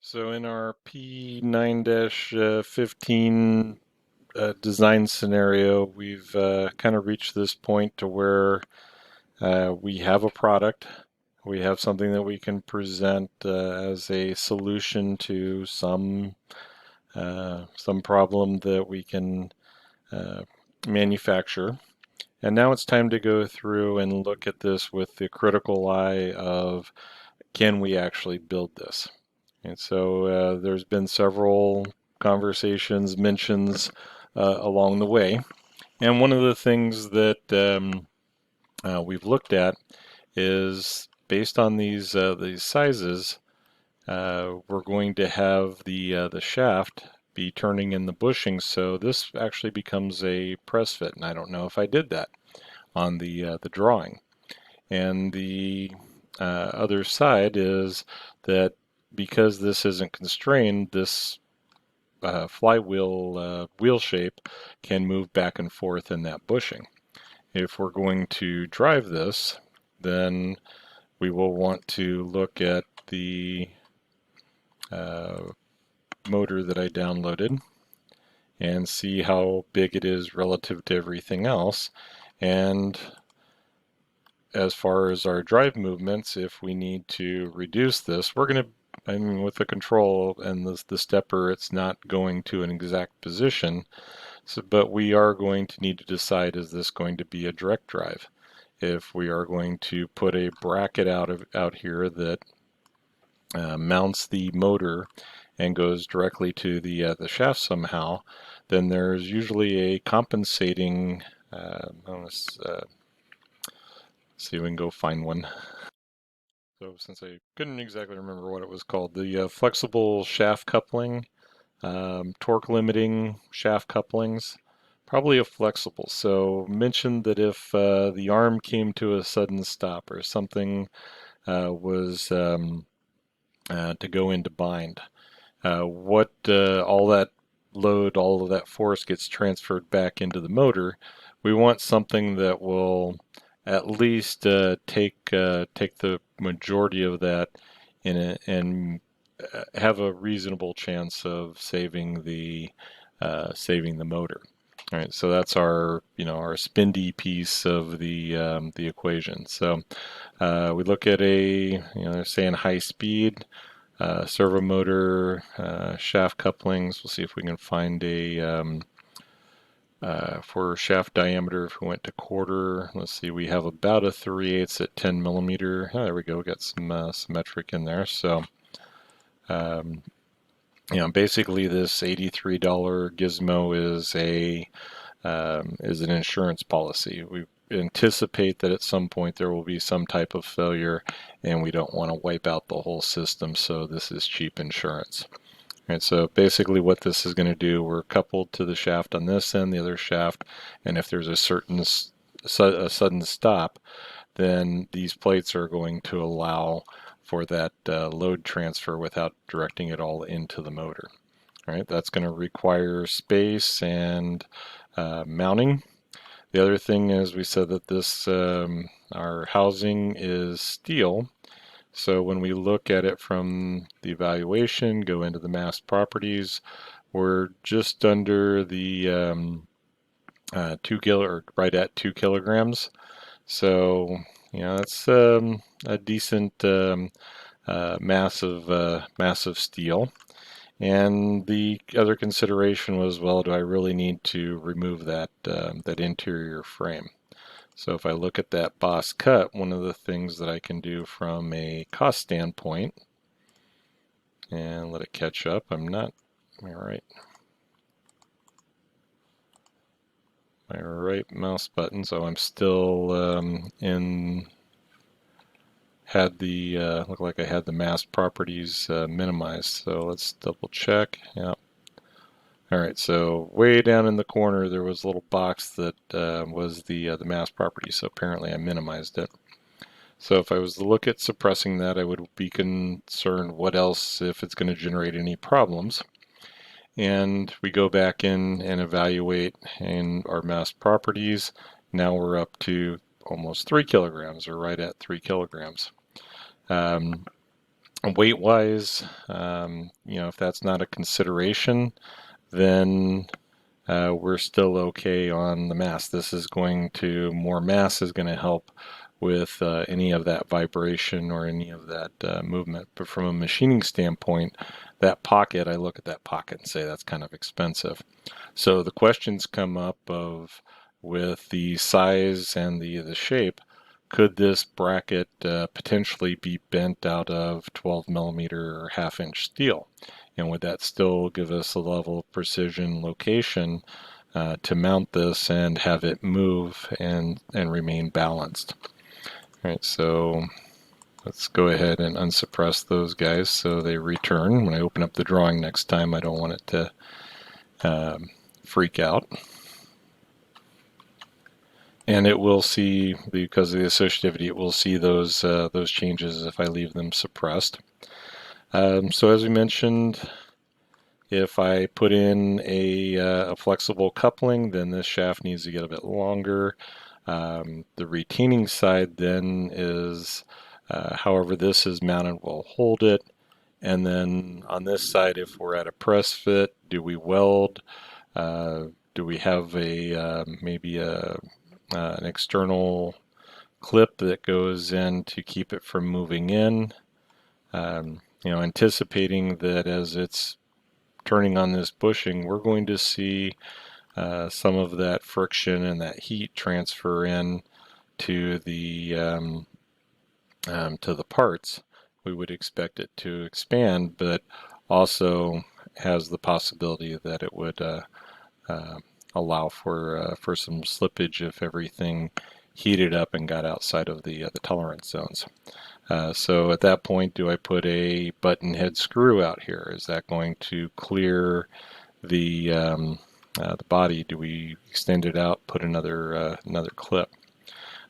So in our P9-15 design scenario, we've kind of reached this point to where we have a product. We have something that we can present as a solution to some problem that we can uh, manufacture. And now it's time to go through and look at this with the critical eye of, can we actually build this? And so there's been several conversations, mentions along the way. And one of the things that we've looked at is based on these sizes, we're going to have the shaft be turning in the bushing. So this actually becomes a press fit, and I don't know if I did that on the drawing. And the other side is that because this isn't constrained, this flywheel wheel shape can move back and forth in that bushing. If we're going to drive this, then we will want to look at the uh, motor that I downloaded and see how big it is relative to everything else. And as far as our drive movements, if we need to reduce this, we're going to, I mean, with the control and the stepper, it's not going to an exact position. So, but we are going to need to decide, is this going to be a direct drive? If we are going to put a bracket out here that mounts the motor and goes directly to the shaft somehow, then there's usually a compensating. Let's see if we can go find one. So since I couldn't exactly remember what it was called, the flexible shaft coupling, torque limiting shaft couplings, probably a flexible. So mentioned that if the arm came to a sudden stop or something was to go into bind, what all that load, all of that force gets transferred back into the motor. We want something that will at least take the majority of that in it and have a reasonable chance of saving the motor. All right, so that's our our spendy piece of the equation. So we look at they're saying high speed. Servo motor, shaft couplings. We'll see if we can find a for shaft diameter. If we went to quarter, let's see, we have about a 3/8 at 10 millimeter. Oh, there we go. We got some symmetric in there. So, um, basically this $83 gizmo is an insurance policy. We anticipate that at some point there will be some type of failure, and we don't want to wipe out the whole system. So this is cheap insurance. Right, so basically what this is going to do, we're coupled to the shaft on this end, the other shaft, and if there's a sudden stop, then these plates are going to allow for that load transfer without directing it all into the motor. All right, that's going to require space and mounting. The other thing is we said that this our housing is steel. So when we look at it from the evaluation, go into the mass properties, we're just under the 2 kilo, or right at 2 kilograms. So that's a decent massive steel. And the other consideration was, well, do I really need to remove that interior frame? So if I look at that boss cut, one of the things that I can do from a cost standpoint, and let it catch up. I'm not, all right. My right mouse button, so I'm still had the, look like I had the mass properties minimized. So let's double check. Yeah. All right, so way down in the corner there was a little box that was the mass property, so apparently I minimized it. So if I was to look at suppressing that, I would be concerned what else, if it's going to generate any problems. And we go back in and evaluate in our mass properties. Now we're up to almost 3 kilograms, or right at 3 kilograms. Um, Weight-wise, if that's not a consideration, then we're still okay on the mass. More mass is going to help with any of that vibration or any of that movement. But from a machining standpoint, I look at that pocket and say that's kind of expensive. So the questions come up of with the size and the shape, could this bracket potentially be bent out of 12 millimeter or half-inch steel? And would that still give us a level of precision location to mount this and have it move and remain balanced? All right, so let's go ahead and unsuppress those guys so they return. When I open up the drawing next time, I don't want it to freak out. And it will see, because of the associativity, it will see those changes if I leave them suppressed. So as we mentioned, if I put in a flexible coupling, then this shaft needs to get a bit longer. The retaining side then is, however this is mounted, will hold it. And then on this side, if we're at a press fit, do we weld? Do we have maybe an external clip that goes in to keep it from moving in? Anticipating that as it's turning on this bushing, we're going to see some of that friction and that heat transfer in to the parts. We would expect it to expand, but also has the possibility that it would allow for some slippage if everything heated up and got outside of the tolerance zones. So at that point, do I put a button head screw out here? Is that going to clear the body? Do we extend it out, put another clip?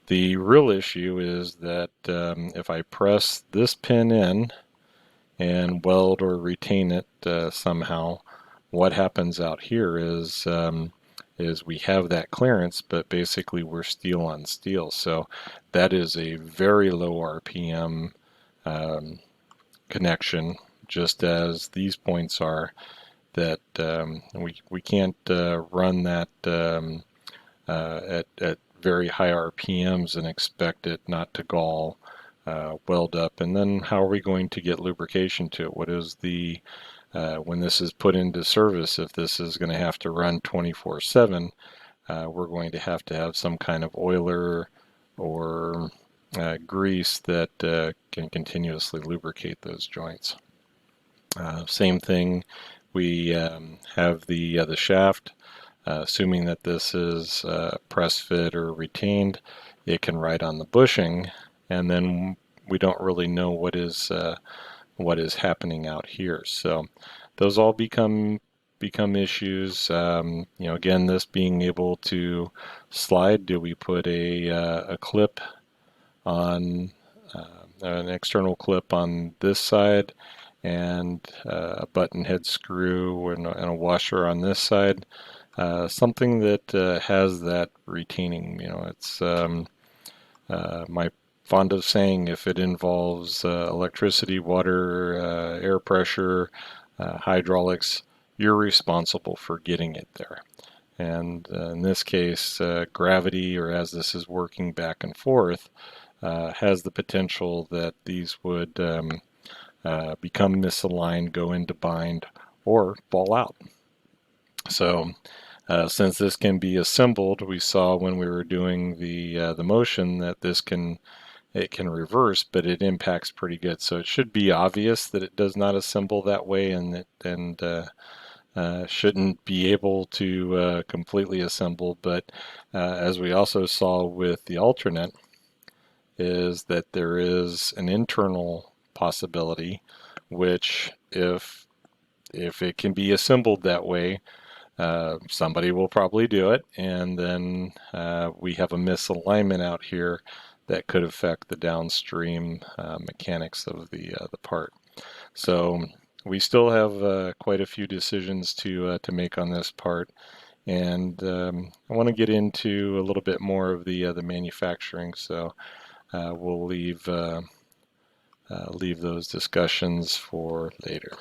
The real issue is that if I press this pin in and weld or retain it somehow, what happens out here is we have that clearance, but basically we're steel on steel. So that is a very low RPM connection, just as these points are, that we can't run that at very high RPMs and expect it not to gall, weld up. And then how are we going to get lubrication to it? What is the when this is put into service, if this is going to have to run 24/7, we're going to have some kind of oiler or grease that can continuously lubricate those joints. Same thing, we have the shaft. Assuming that this is press fit or retained, it can ride on the bushing, and then we don't really know what is happening out here. So those all become issues. Again, this being able to slide, do we put a clip on an external clip on this side and a button head screw and a washer on this side? Something that has that retaining. It's my fond of saying, if it involves electricity, water, air pressure, hydraulics, you're responsible for getting it there. And in this case, gravity, or as this is working back and forth, has the potential that these would become misaligned, go into bind, or fall out. So since this can be assembled, we saw when we were doing the motion that it can reverse, but it impacts pretty good. So it should be obvious that it does not assemble that way, and shouldn't be able to completely assemble. But as we also saw with the alternate, is that there is an internal possibility, which if it can be assembled that way, somebody will probably do it, and then we have a misalignment out here that could affect the downstream mechanics of the part. So we still have quite a few decisions to make on this part, and I want to get into a little bit more of the manufacturing. So we'll leave leave those discussions for later.